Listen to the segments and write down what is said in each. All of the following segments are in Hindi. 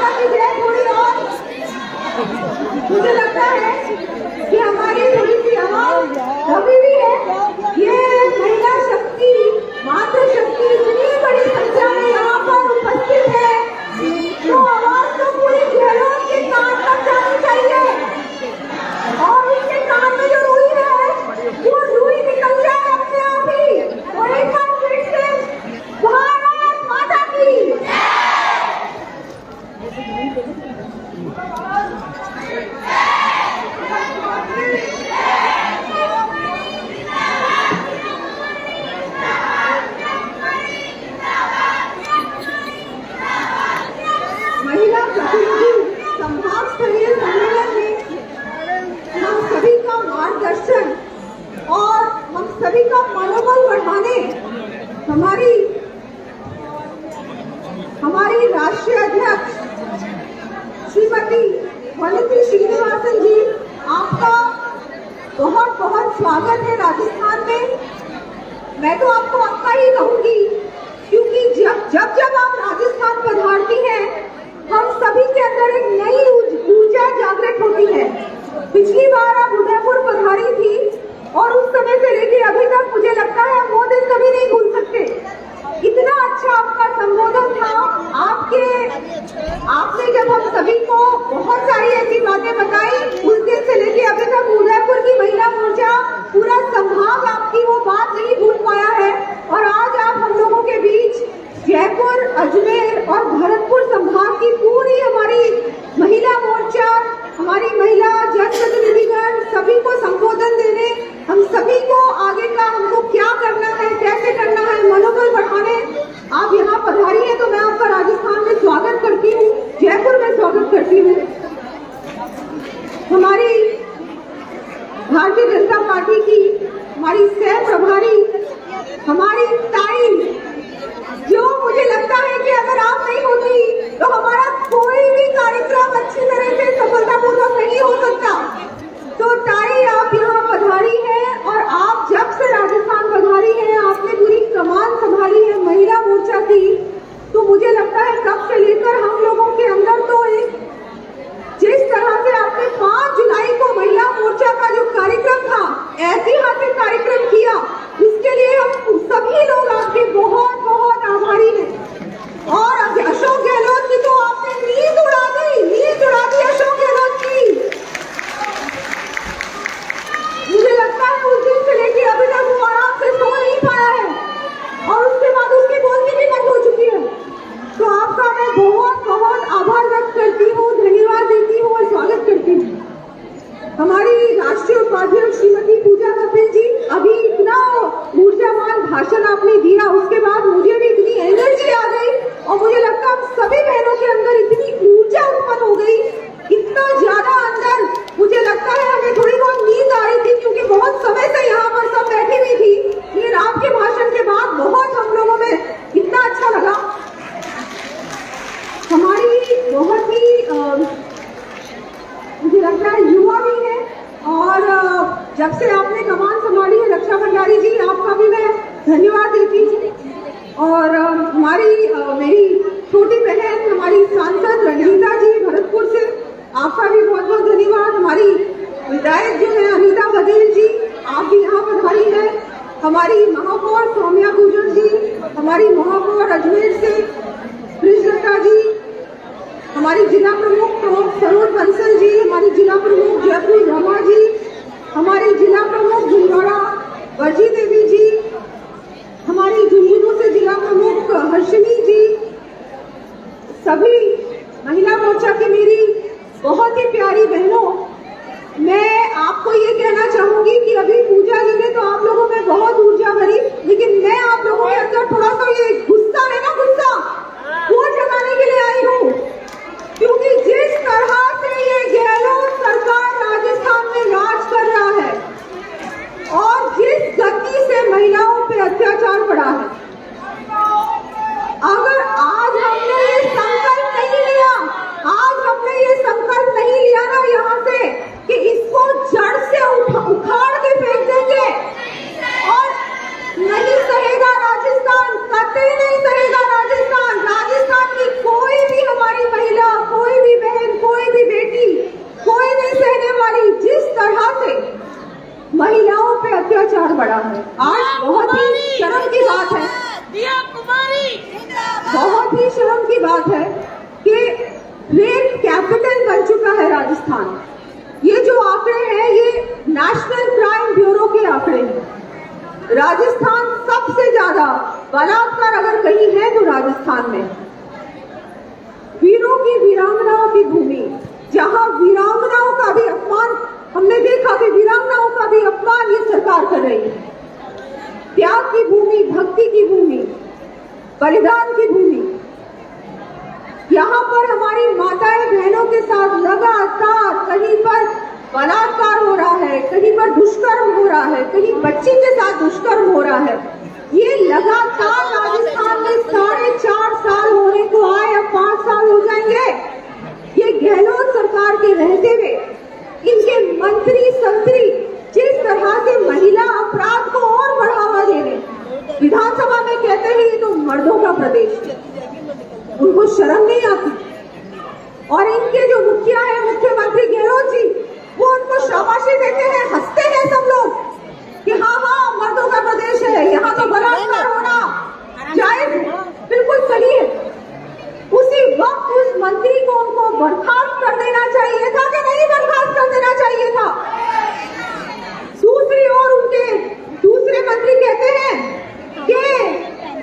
माता की जय थोड़ी और। मुझे लगता है कि हमारी थोड़ी सी आवाज दबी हुई है। ये महिला शक्ति, मातृ शक्ति इतनी बड़ी संख्या में यहाँ पर उपस्थित है, तो आवाज तो पूरी गहलोत के कान तक जानी चाहिए। और उसके कान में जो रुई है, वो रुई निकल जाए अपने आप ही। और एक बार फिर से भारत माता की। महिला प्रतिनिधि संभाग स्तरीय सम्मेलन में हम सभी का मार्गदर्शन और हम सभी का मनोबल बढ़ाने हमारी राष्ट्रीय अध्यक्ष श्रीमती वनिति श्रीनिवासन जी, आपका बहुत बहुत स्वागत है राजस्थान में। मैं तो आपको आपका ही कहूंगी, क्योंकि जब आप राजस्थान पधारती हैं, हम सभी के अंदर एक नई ऊर्जा जागृत होती है। पिछली बार आप उदयपुर पधारी थी और उस समय से लेके अभी तक मुझे लगता है हम वो दिन कभी नहीं भूल सकते। इतना अच्छा आपका संबोधन था। आपने जब हम सभी को बहुत सारी ऐसी बातें बताई, उस दिन से लेके अभी तक उदयपुर की महिला मोर्चा, पूरा संभाग आपकी वो बात नहीं भूल पाया है। और आज आप हम लोगों के बीच जयपुर, अजमेर और भरतपुर संभाग की पूरी हमारी महिला मोर्चा, हमारी महिला जनप्रतिनिधिगण सभी को संबोधन देने, हम सभी को आगे का हमको क्या करना है, कैसे करना है, मनोबल बढ़ाने आप यहाँ पधारी है, तो मैं आपका राजस्थान में स्वागत करती हूँ, जयपुर में स्वागत करती हूँ। हमारी भारतीय जनता पार्टी की हमारी सह प्रभारी, हमारी ताई, जो मुझे लगता है कि अगर आप नहीं होती तो हमारा कोई भी कार्यक्रम अच्छी तरह से सफलतापूर्वक नहीं हो सकता। तो ताई, आप यहाँ पधारी हैं और आप जब से राजस्थान पधारी हैं, आपने पूरी कमान संभाली है महिला मोर्चा की। तो मुझे लगता है तब से लेकर हम लोगों के अंदर तो एक जिस तरह से आपने 5 जुलाई को महिला मोर्चा का जो कार्यक्रम था, ऐतिहासिक कार्यक्रम किया, उसके लिए हम सभी लोग आपके बहुत बहुत आभारी हैं। और अशोक गहलोत की तो आपने नींद उड़ा दी अशोक गहलोत की। मुझे लगता है उस दिन से लेके अभी तक वो आराम से सो नहीं पाया है और उसके बाद उसकी बोलती भी बंद हो चुकी है। तो आपका मैं बहुत बहुत आभार व्यक्त करती हूँ, धन्यवाद देती हूँ और स्वागत करती हूँ। हमारी राष्ट्रीय उपाध्यक्ष श्रीमती पूजा कपिल जी, अभी इतना ऊर्जावान भाषण आपने दिया, उसके बाद मुझे भी इतनी एनर्जी आ गई और मुझे लगता है सभी बहनों के अंदर इतनी ऊर्जा उत्पन्न हो गई, इतना ज्यादा अंदर मुझे लगता है हमें थोड़ी बहुत नींद आ रही थी, क्योंकि बहुत समय से यहाँ पर सब बैठी हुई थी। लेकिन आपके भाषण के बाद बहुत हम लोगों में इतना अच्छा लगा। हमारी बहुत ही मुझे लगता है युवा भी है और जब से आपने कमान संभाली है, रक्षा भंडारी जी, आपका भी मैं धन्यवाद देती हूँ। और मेरी छोटी बहन हमारी सांसद रंजीता जी भरतपुर से, आपका भी बहुत बहुत धन्यवाद। हमारी विधायक जो है अनीता बघेल जी, आप भी यहाँ पधारी है। हमारी महापौर सौम्या गुर्जर जी, हमारी महापौर अजमेर से कृष्णा जी, हमारी जिला प्रमुख सरोज बंसल जी, हमारी जिला प्रमुख जयपुर रमा जी, हमारी जिला प्रमुख झुंझुनू वर्जी देवी जी, हमारी झुंझुनू से जिला प्रमुख हर्षिनी जी, सभी महिला मोर्चा की मेरी बहुत ही प्यारी बहनों, मैं आपको ये कहना चाहूंगी कि अभी पूजा जी ने तो आप लोगों में बहुत ऊर्जा भरी, लेकिन मैं आप लोगों के अंदर थोड़ा सा ये गुस्सा है ना, गुस्सा वो जगाने के लिए आई हूँ। क्योंकि जिस तरह से ये गहलोत सरकार राजस्थान में राज कर रहा है और जिस गति से महिलाओं पे अत्याचार बढ़ा है, अगर आज हमने ये संकल्प नहीं लिया ना यहाँ से कि इसको जड़ से उखाड़ के फेंक देंगे और नहीं सहेगा राजस्थान, कतई नहीं बहुत ही शर्म की बात है कि रेप कैपिटल बन चुका है राजस्थान। ये जो आंकड़े हैं ये नेशनल क्राइम ब्यूरो के आंकड़े हैं। राजस्थान सबसे ज्यादा बलात्कार अगर कहीं है तो राजस्थान में। वीरों की वीरांगनाओं की भूमि, जहां वीरांगनाओं का भी अपमान, हमने देखा कि वीरांगनाओं का भी अपमान ये सरकार कर रही है। त्याग की भूमि, भक्ति की भूमि, बलिदान की भूमि, यहाँ पर हमारी माताएं बहनों के साथ लगातार कहीं पर बलात्कार हो रहा है, कहीं पर दुष्कर्म हो रहा है, कहीं बच्ची के साथ दुष्कर्म हो रहा है। ये लगातार राजस्थान में 4.5 साल होने को आए, अब 5 साल हो जाएंगे। ये गहलोत सरकार के रहते हुए इनके मंत्री संतरी जिस तरह से महिला अपराध को और बढ़ावा दे रहे, विधानसभा में कहते हैं ये तो मर्दों का प्रदेश, उनको शर्म नहीं आती। और इनके जो मुखिया है, मुख्यमंत्री गहलोत जी, वो उनको शाबाशी देते हैं, हंसते हैं सब लोग कि हाँ हाँ मर्दों का प्रदेश है, यहाँ तो बलात्कार होना जायज बिल्कुल सही है। उसी वक्त उस मंत्री को उनको बर्खास्त कर देना चाहिए था कि नहीं बर्खास्त कर देना चाहिए था। दूसरी ओर उनके दूसरे मंत्री कहते हैं कि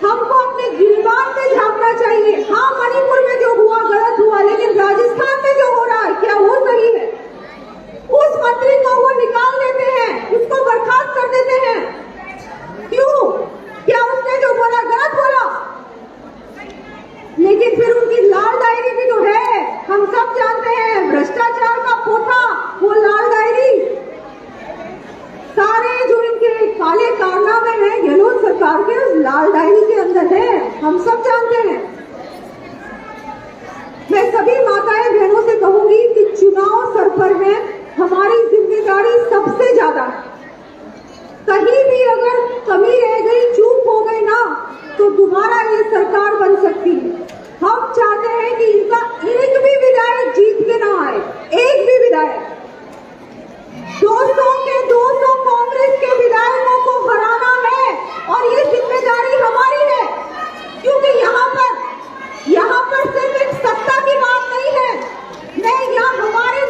हमको अपने गिरबान में झांकना चाहिए। हाँ, मणिपुर में जो हुआ गलत हुआ, लेकिन राजस्थान में जो हो रहा है क्या वो सही है? उस मंत्री को वो निकाल देते हैं, उसको बर्खास्त कर देते हैं। क्यों? क्या उसने जो बोला गलत बोला? लेकिन फिर उनकी लाल डायरी भी तो है, हम सब जानते हैं, भ्रष्टाचार का पोथा वो लाल डायरी। सारे जो इनके काले कारनामे हैं गहलोत सरकार के उस लाल डायरी के अंदर है, हम सब जानते हैं। मैं सभी माताएं बहनों से कहूंगी कि चुनाव सर पर है, हमारी जिम्मेदारी सबसे ज्यादा। कहीं भी अगर कमी रह गई, चूक हो गई ना, तो दोबारा ये सरकार बन सकती है। हम चाहते हैं कि इनका एक भी विधायक जीत के ना आए, एक भी विधायक। 200 के 200 कांग्रेस के विधायकों को हराना है और ये जिम्मेदारी हमारी है, क्योंकि यहाँ पर सिर्फ एक सत्ता की बात नहीं है, नहीं, यहाँ हमारे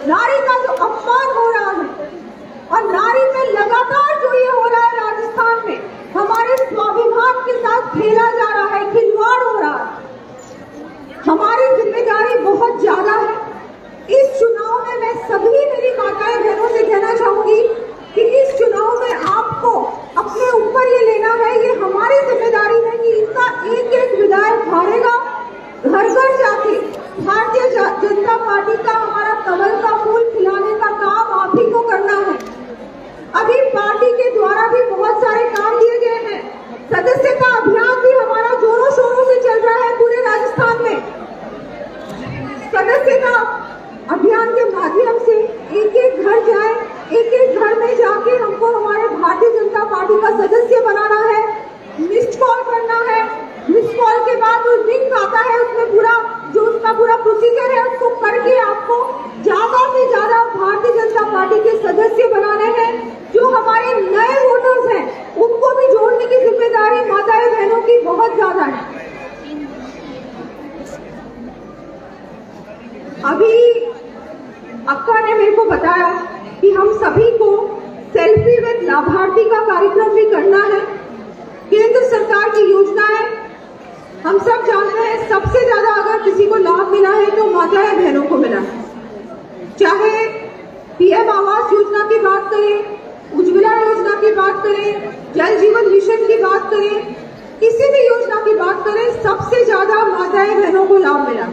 नारी का जो अपमान हो रहा है और नारी में लगातार जो ये हो रहा है राजस्थान में, हमारे स्वाभिमान के साथ खेला जा रहा है, खिलवाड़ हो रहा है। हमारी जिम्मेदारी बहुत ज्यादा है। इस चुनाव में मैं सभी मेरी माताएं बहनों से कहना चाहूंगी कि इस चुनाव में आपको अपने ऊपर ये लेना है, ये हमारी जिम्मेदारी है कि इसका एक एक विधायक हारेगा। घर घर जाके भारतीय जनता पार्टी का हमारा कमल का फूल खिलाने का काम आप ही को करना है। अभी पार्टी के द्वारा भी बहुत सारे काम दिए गए हैं। सदस्यता अभियान भी हमारा जोरों शोरों से चल रहा है पूरे राजस्थान में। सदस्यता अभियान के माध्यम से एक एक घर जाए, एक एक घर में जाके हमको हमारे भारतीय जनता पार्टी का सदस्य बनाना है, मिस्ड कॉल करना है। मिस्ड कॉल के बाद जो लिंक आता है उसमें पूरा जो उसका पूरा प्रोसीजर है उसको करके आपको ज्यादा से ज्यादा भारतीय जनता पार्टी के सदस्य बनाने हैं। जो हमारे नए वोटर्स हैं उनको भी जोड़ने की जिम्मेदारी माताएं बहनों की बहुत ज्यादा है। अभी अक्का ने मेरे को बताया कि हम सभी को सेल्फी विद लाभार्थी का कार्यक्रम भी करना है। केंद्र सरकार की योजना है, हम सब जानते हैं, सबसे ज्यादा अगर किसी को लाभ मिला है तो माताएं बहनों को मिला है। चाहे पीएम आवास योजना की बात करें, उज्ज्वला योजना की बात करें, जल जीवन मिशन की बात करें, किसी भी योजना की बात करें, सबसे ज्यादा माताएं बहनों को लाभ मिला।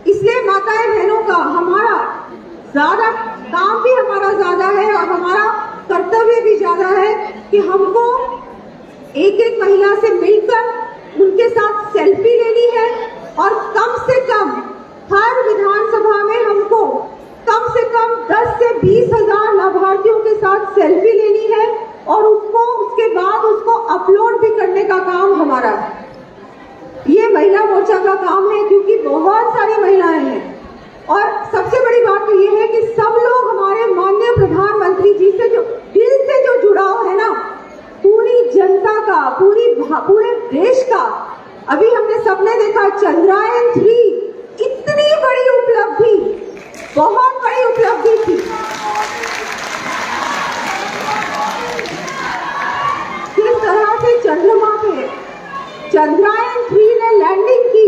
इसलिए माताएं बहनों का हमारा ज्यादा काम भी हमारा ज्यादा है और हमारा कर्तव्य भी ज्यादा है कि हमको एक एक महिला से मिलकर उनके साथ सेल्फी लेनी है और कम से कम हर विधानसभा में हमको कम से कम 10 से 20 हजार लाभार्थियों के साथ सेल्फी लेनी है और उसके बाद उसको अपलोड भी करने का काम हमारा है। ये महिला मोर्चा का काम है क्योंकि बहुत सारी महिलाएं हैं और सबसे बड़ी बात तो ये है कि सब लोग हमारे माननीय प्रधानमंत्री जी से जो दिल से जो जुड़ाव है ना, पूरी जनता का, पूरे देश का, अभी हमने सबने देखा चंद्रयान 3 इतनी बड़ी उपलब्धि, बहुत बड़ी उपलब्धि थी। किस तरह से चंद्रमा पे चंद्रयान 3 ने लैंडिंग की,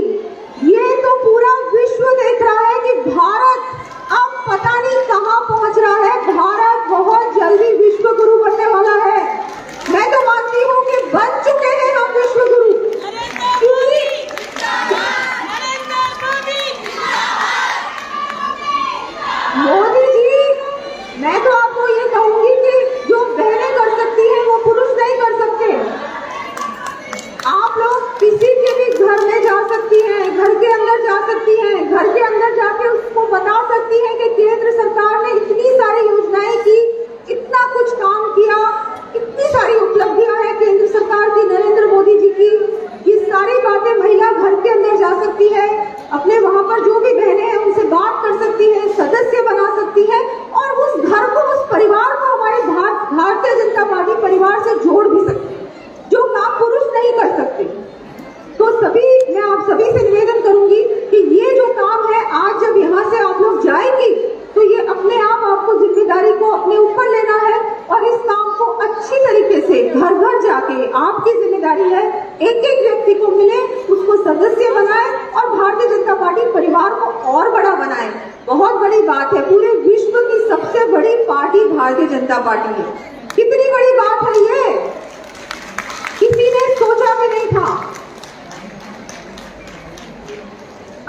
ये तो पूरा विश्व देख रहा है कि भारत अब पता नहीं कहां पहुंच रहा है। भारत बहुत जल्दी विश्व गुरु बनने वाला है। मैं तो मानती हूं कि बन चुके हैं हम विश्व गुरु। मोदी जी, मैं तो आपको ये कहूंगी कि जो बहनें कर सकती हैं वो पुरुष नहीं कर सकते। आप लोग किसी के भी घर में जा सकती हैं, घर के अंदर जा सकती हैं, घर के अंदर जाके उसको बता सकती हैं कि केंद्र सरकार ने इतनी सारी योजनाएं की, इतना कुछ काम किया, इतनी सारी उपलब्धियां हैं केंद्र सरकार की, नरेंद्र मोदी जी की। ये सारी बातें महिला घर के अंदर जा सकती है, अपने वहां पर जो भी बहनें हैं उनसे बात कर सकती है, सदस्य बना सकती है और उस घर को, उस परिवार को हमारे भारतीय जनता पार्टी परिवार से जोड़ भी सकती है, जो काम पुरुष नहीं कर सकते। तो मैं आप सभी से निवेदन करूंगी कि ये जो काम है, आज जब यहाँ से आप लोग जाएंगी तो ये अपने आप आपको जिम्मेदारी को अपने ऊपर लेना है और इस काम को अच्छी तरीके से घर घर जाके, आपकी जिम्मेदारी है, एक एक व्यक्ति को मिले, उसको सदस्य बनाए और भारतीय जनता पार्टी परिवार को और बड़ा बनाए। बहुत बड़ी बात है, पूरे विश्व की सबसे बड़ी पार्टी भारतीय जनता पार्टी है। कितनी बड़ी बात है ये, किसी ने सोचा भी नहीं था।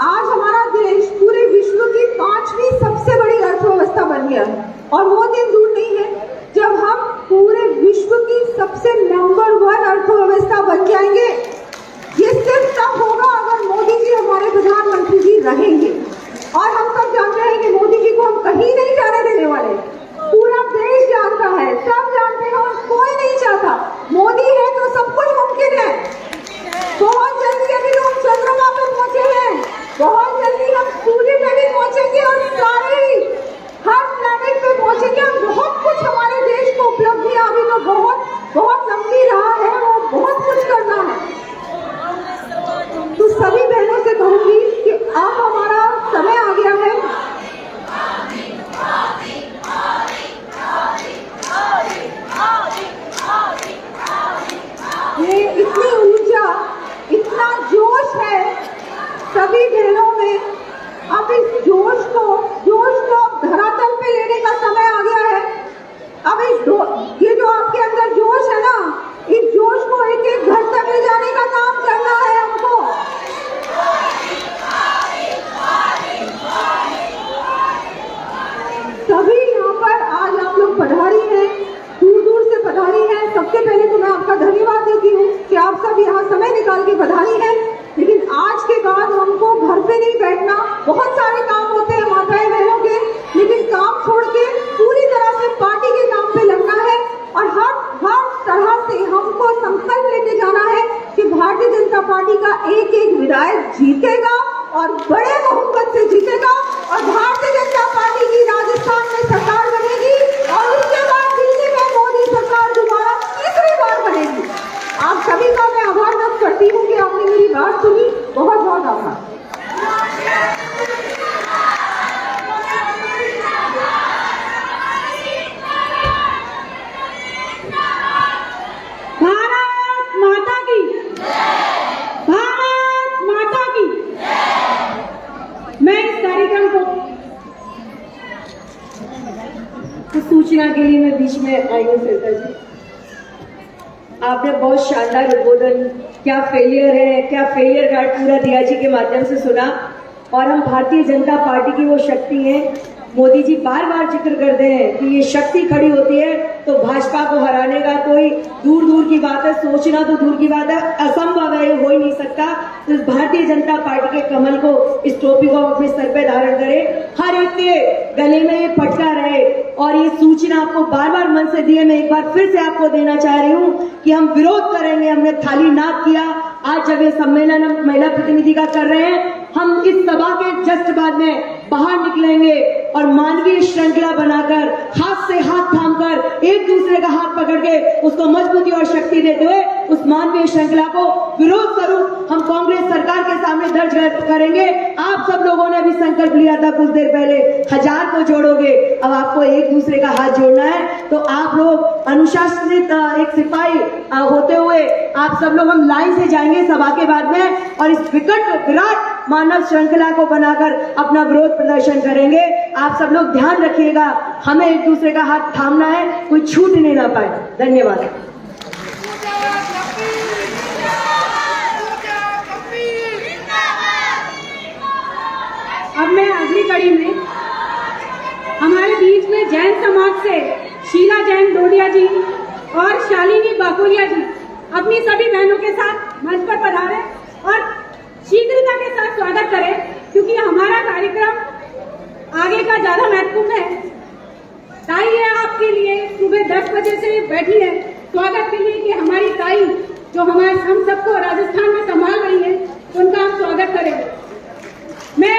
आज हमारा देश पूरे विश्व की 5वीं सबसे बड़ी अर्थव्यवस्था बन गया है और वो दिन दूर नहीं है जब हम पूरे विश्व की सबसे नंबर 1 अर्थव्यवस्था बन जाएंगे। ये सिर्फ तब होगा अगर मोदी जी हमारे प्रधानमंत्री जी रहेंगे और हम सब जानते हैं कि मोदी जी को हम कहीं नहीं जाने देने वाले। पूरा देश जानता है, सब जानते हैं और कोई नहीं चाहता। मोदी है तो सब कुछ मुमकिन है। बहुत जल्दी अभी लोग चंद्रमा पे पहुंचे हैं, बहुत जल्दी हम सूर्य पे भी पहुंचेंगे और सारे हर प्लैनेट पे पहुंचेंगे। बहुत कुछ हमारे देश को उपलब्धियां अभी तो बहुत लंबी राह है, वो बहुत कुछ करना है। तो सभी बहनों से कहूंगी कि अब हमारा समय आ गया है। ये इतनी ऊर्जा, इतना जोश है सभी बहनों में। अब इस जोश को धरातल पे लेने का समय आ गया है। अब ये जो आपके अंदर जोश है ना, इस जोश को एक एक घर तक ले जाने का काम करना है हमको। सभी यहाँ पर आज आप लोग पधारी हैं, दूर दूर से पधारी हैं। सबसे पहले तो मैं आपका धन्यवाद देती हूँ कि आप सब यहाँ समय निकाल के पधारी हैं। लेकिन आज के बाद हमको घर पे नहीं बैठना, बहुत सारे काम होते हैं माताएं बहनों के, लेकिन काम छोड़ के पूरी तरह से पार्टी के काम पे लगना है और हर तरह से हमको संकल्प लेके जाना है कि भारतीय जनता पार्टी का एक एक विधायक जीतेगा और बड़े बहुमत से जीतेगा और भारतीय जनता पार्टी की राजस्थान में सरकार बनेगी और उसके बाद दिल्ली में मोदी सरकार दोबारा तीसरी बार बनेगी। आप सभी का मैं आभार व्यक्त करती हूँ कि आपने मेरी बात सुनी। बहुत बहुत आभार। भारत माता की, भारत माता की। मैं इस कार्यक्रम को सूचना के लिए मैं बीच में आई हूँ। सरिता जी, आपने बहुत शानदार उद्बोधन, क्या फेलियर है, क्या फेलियर कार्ड पूरा दिया जी के माध्यम से सुना। और हम भारतीय जनता पार्टी की वो शक्ति है, मोदी जी बार बार जिक्र करते हैं कि ये शक्ति खड़ी होती है तो भाजपा को हराने का कोई दूर दूर की बात है, सोचना तो दूर की बात है, असंभव है, ये हो ही नहीं सकता। तो इस भारतीय जनता पार्टी के कमल को, इस टोपी को अपने सर पे धारण करें, हर एक के गले में ये पटका रहे। और ये सूचना आपको बार बार मन से दी है, मैं एक बार फिर से आपको देना चाह रही हूँ कि हम विरोध करेंगे। हमने थाली नाप किया, आज जब ये सम्मेलन हम महिला प्रतिनिधि का कर रहे हैं, हम इस सभा के जस्ट बाद में बाहर निकलेंगे और मानवीय श्रृंखला बनाकर, हाथ से हाथ थामकर, एक दूसरे का हाथ पकड़ के उसको मजबूती और शक्ति देते हुए उस मानवीय श्रृंखला को विरोध स्वरूप हम कांग्रेस सरकार के सामने दर्ज करेंगे। आप सब लोगों ने भी संकल्प लिया था कुछ देर पहले, 1000 को जोड़ोगे, अब आपको एक दूसरे का हाथ जोड़ना है। तो आप लोग अनुशासित एक सिपाही होते हुए आप सब लोग हम लाइन से जाएंगे सभा के बाद में और इस विराट मानव श्रृंखला को बनाकर अपना विरोध प्रदर्शन करेंगे। आप सब लोग ध्यान रखिएगा, हमें एक दूसरे का हाथ थामना है, कोई छूटने ना पाए। धन्यवाद। अब मैं अगली कड़ी में हमारे बीच में जैन समाज से शीला जैन डोडिया जी और शालिनी बाकुरिया जी अपनी सभी बहनों के साथ मंच पर पधारे और शीघ्रता के साथ स्वागत करें, क्योंकि हमारा कार्यक्रम आगे का ज्यादा महत्वपूर्ण है। ताई है आपके लिए, सुबह 10 बजे से बैठी है स्वागत के लिए कि हमारी ताई जो हम सबको राजस्थान में संभाल रही है, उनका हम स्वागत करेंगे। मैं